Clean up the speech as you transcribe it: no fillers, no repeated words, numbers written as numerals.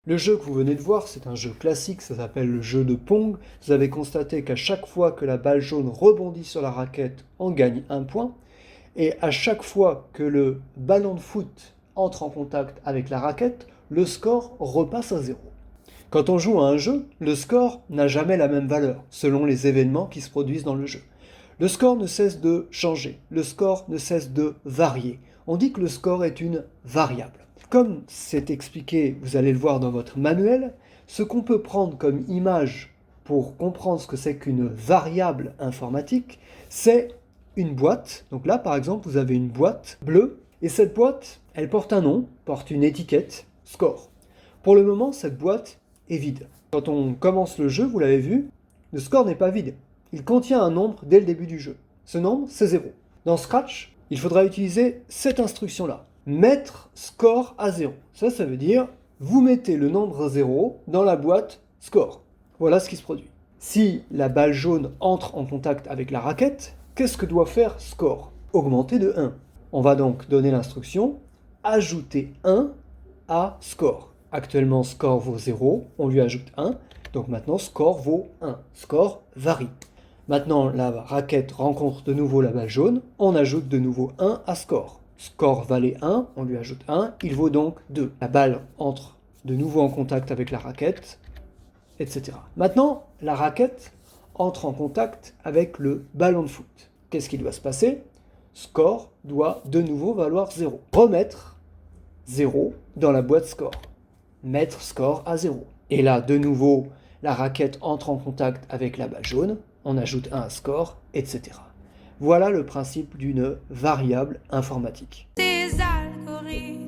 Le jeu que vous venez de voir, c'est un jeu classique, ça s'appelle le jeu de Pong. Vous avez constaté qu'à chaque fois que la balle jaune rebondit sur la raquette, on gagne un point. Et à chaque fois que le ballon de foot entre en contact avec la raquette, le score repasse à zéro. Quand on joue à un jeu, le score n'a jamais la même valeur, selon les événements qui se produisent dans le jeu. Le score ne cesse de changer, le score ne cesse de varier. On dit que le score est une variable. Comme c'est expliqué, vous allez le voir dans votre manuel, ce qu'on peut prendre comme image pour comprendre ce que c'est qu'une variable informatique, c'est une boîte. Donc là, par exemple, vous avez une boîte bleue, et cette boîte, elle porte un nom, porte une étiquette, score. Pour le moment, cette boîte est vide. Quand on commence le jeu, vous l'avez vu, le score n'est pas vide. Il contient un nombre dès le début du jeu. Ce nombre, c'est 0. Dans Scratch, il faudra utiliser cette instruction-là. Mettre score à 0. Ça veut dire, vous mettez le nombre 0 dans la boîte score. Voilà ce qui se produit. Si la balle jaune entre en contact avec la raquette, qu'est-ce que doit faire score? Augmenter de 1. On va donc donner l'instruction ajouter 1 à score. Actuellement, score vaut 0, on lui ajoute 1, donc maintenant score vaut 1. Score varie. Maintenant, la raquette rencontre de nouveau la balle jaune, on ajoute de nouveau 1 à score. Score valait 1, on lui ajoute 1, il vaut donc 2. La balle entre de nouveau en contact avec la raquette, etc. Maintenant, la raquette entre en contact avec le ballon de foot. Qu'est-ce qui doit se passer? Score doit de nouveau valoir 0. Remettre 0 dans la boîte score. Mettre score à 0. Et là, de nouveau, la raquette entre en contact avec la balle jaune, on ajoute 1 à score, etc. Voilà le principe d'une variable informatique. Des algorithmes.